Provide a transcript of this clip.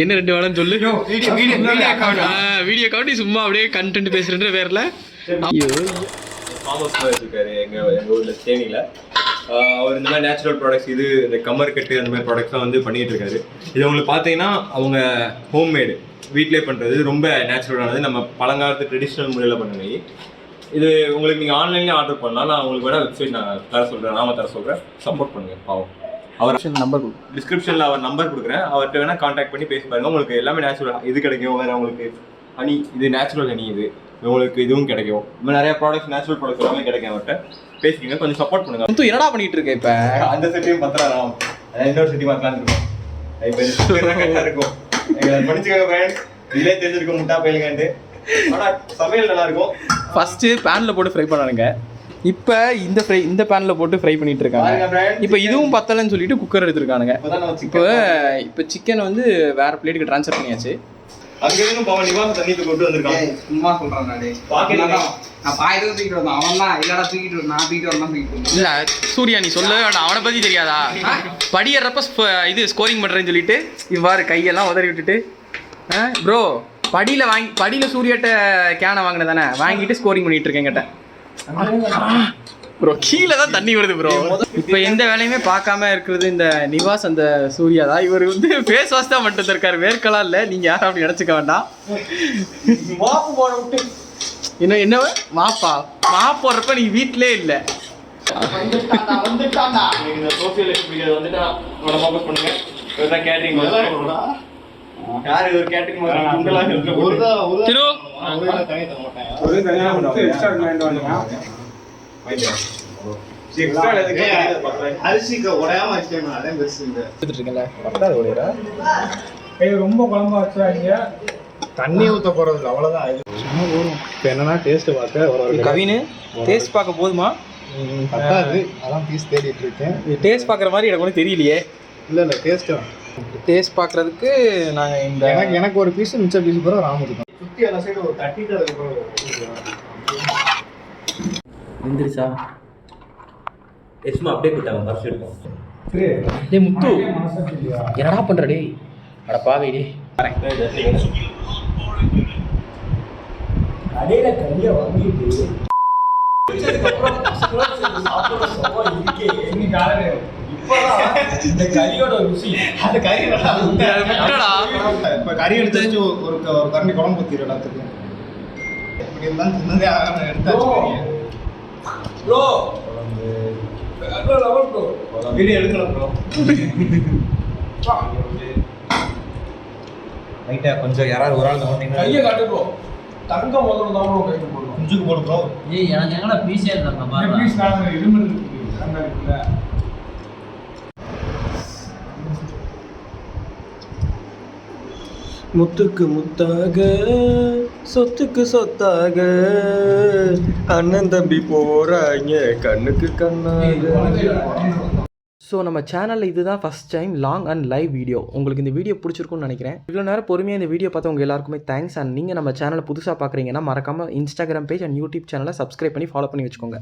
என்ன 2 வேலைன்னு சொல்லு. வீடியோ காட்டி சும்மா அப்படியே கண்டென்ட் பேசுறேன்ற பேர்ல ஃபார்மர்ஸ் இருக்காரு எங்க ஊர்ல தேனியில. அவர் இந்த மாதிரி நேச்சுரல் ப்ராடக்ட்ஸ் இது இந்த கம்மர் கட்டு அந்த மாதிரி ப்ராடக்ட்ஸ்லாம் வந்து பண்ணிட்டு இருக்காரு. இது உங்களுக்கு பார்த்தீங்கன்னா அவங்க ஹோம்மேடு வீட்டிலே பண்ணுறது ரொம்ப நேச்சுரலானது. நம்ம பழங்காலத்து ட்ரெடிஷ்னல் முறையில் பண்ணுங்க. இது உங்களுக்கு நீங்கள் ஆன்லைன்லேயே ஆர்டர் பண்ணலாம். நான் உங்களுக்கு வேணால் வெப்சைட் நான் தர சொல்கிறேன், நாம தர சொல்கிறேன். சப்போர்ட் பண்ணுங்கள். பாவம் அவர் நம்பர் டிஸ்கிரிப்ஷனில் அவர் நம்பர் கொடுக்குறேன். அவர்கிட்ட வேணால் கான்டாக்ட் பண்ணி பேசி பாருங்கள். உங்களுக்கு எல்லாமே நேச்சுரல் இது கிடைக்கும். வேறு உங்களுக்கு ஹனி இது நேச்சுரல் ஹனி இது உங்களுக்கு இதுவும் கிடைக்கும். இன்னும் நிறைய ப்ராடக்ட்ஸ் நேச்சுரல் ப்ராடக்ட்ஸ் எல்லாமே கிடைக்கும். அவர்கிட்ட பேசிக்கிங்க, கொஞ்சம் சப்போர்ட் பண்ணுங்க. என்னடா பண்ணிட்டு இருக்க இப்போ? அந்த செட்டையும் பத்திரம் இன்னொரு செட்டி மாற்றலான்னு இருக்கோம். இப்போ இருக்கும் எங்களை படிச்சுக்க ஃப்ரெண்ட்ஸ். இதிலே தெரிஞ்சிருக்க முட்டா பயிலுங்கன்ட்டு. ஆனால் சமையல் நல்லா இருக்கும். ஃபர்ஸ்ட்டு பேனில் போட்டு ஃப்ரை பண்ணானுங்க. இப்போ இந்த பேனில் போட்டு ஃப்ரை பண்ணிட்டு இருக்காங்க. இப்போ இதுவும் பத்தலைன்னு சொல்லிட்டு குக்கர் எடுத்துருக்கானுங்க. இப்போ சிக்கன் வந்து வேற பிளேட்டுக்கு ட்ரான்ஸ்ஃபர் பண்ணியாச்சு. அங்கிருந்து பவன் நிவாச தண்ணியை கொண்டு வந்திருக்காங்க. சும்மா சொல்றான் நான் பாயதும் தூக்கிட்டு வந்தேன். அவன் தான் இல்லடா தூக்கிட்டு நான் தூக்கிட்டு வரலாம் தூக்கிட்டு இல்லை சூர்யா நீ சொல்ல வேண்டாம். அவனை பற்றி தெரியாதா? படியறப்ப இது ஸ்கோரிங் பண்ணுறேன்னு சொல்லிட்டு இவ்வாறு கையெல்லாம் உதறி விட்டுட்டு ப்ரோ படியில் சூர்யாட்ட கேனை வாங்கினது தானே வாங்கிட்டு ஸ்கோரிங் பண்ணிட்டு இருக்கேன் கேட்ட ப்ரோ. கீழே தான் தண்ணி வருது ப்ரோ. இப்போ எந்த வேலையுமே பார்க்காம இருக்கிறது இந்த நிவாஸ் அந்த சூர்யா தான். இவர் வந்து ஃபேஸ் வாஷ் தான் மட்டும் இருக்காரு, வேர்க்கலாம் இல்லை. நீங்கள் யாரும் அப்படி நினச்சிக்க வேண்டாம். மாப்பு போட விட்டு இன்னும் என்ன மாப்பா மாப்பு போடுறப்ப நீ வீட்டிலே இல்லை. வந்துட்டாண்டா இந்த சோசியல் எக்ஸ்பீரியன்ஸ் வந்துட்டா அவனை ஃபோக்கஸ் பண்ணுங்க. இவர்தான் கேட்டரிங் யார் இது ஒரு கேட்டரிங் திரு ஒரு தனியா எக்ஸ்ட்ரா அரிசிக்கு உடையாம வச்சுக்கணும். அதே பெருசு இருக்கல பத்தாது ஓடிரா. ரொம்ப குழம்பா வச்சாங்க. தண்ணி ஊற்ற போறது இல்லை, அவ்வளோதான். சும்மா போதும். இப்போ என்னன்னா டேஸ்ட் பார்க்க கவினு டேஸ்ட் பார்க்க போதுமா? பத்தாது. அதான் பீஸ் தேடிட்டு இருக்கேன். இது டேஸ்ட் பார்க்குற மாதிரி எனக்கு ஒன்றும் தெரியலையே. இல்லை டேஸ்ட் பார்க்குறதுக்கு நாங்கள் இந்த எனக்கு ஒரு பீஸ் மிச்ச பீஸ் கூட ராமுக்கு தான் சுற்றி அந்த சைடு ஒரு தட்டிட்டு அதுக்கப்புறம் எந்திரிச்சா எஸ்மா அப்படியே கொடுத்தாங்க பர்ஸ் எடுக்கும். டேய் முத்து என்னடா பண்ற டேய்? அட பாவி டேய். கடையில கையை வாங்கிட்டு இந்த கறியோட ருசி அந்த கறி இப்ப கறி எடுத்து வச்சு ஒரு கரண்டி குழம்பு ஊத்திடும் எல்லாத்துக்கும். இப்படி இருந்தாலும் தின்னதே ஆகாம எடுத்தாச்சு. வீடியோ எடுக்கலாம் ப்ரோ. ரைட்டா கொஞ்சம் யாராவது ஒரு ஆள் வந்தீங்கன்னா கையை காட்டு ப்ரோ. தங்கம் முதல்ல தான் ப்ரோ கைக்கு போடுறோம். குஞ்சுக்கு போடு ப்ரோ. ஏய் எனக்கு எங்கடா பீஸே இல்லங்க பாரு. பீஸ் நான் எலும்பு இருக்கு. அங்க இருக்குல. முத்துக்கு முத்தாக சொத்துக்கு சொத்தாக அண்ணன் தம்பி போறாங்க கண்ணுக்கு கண்ணாக. ஸோ நம்ம சேனலில் இதுதான் first time long and live video. உங்களுக்கு இந்த வீடியோ பிடிச்சிருக்குன்னு நினைக்கிறேன். இவ்வளோ நேரம் பொறுமையாக இந்த வீடியோ பார்த்தவங்க எல்லாருக்குமே தேங்க்ஸ். அண்ட் நீங்கள் நம்ம சேனலை புதுசாக பார்க்குறீங்கன்னா மறக்காமல் இன்ஸ்டாகிராம் பேஜ் அண்ட் யூடியூப் சேனலை சப்ஸ்கிரைப் பண்ணி ஃபாலோ பண்ணி வச்சுக்கோங்க.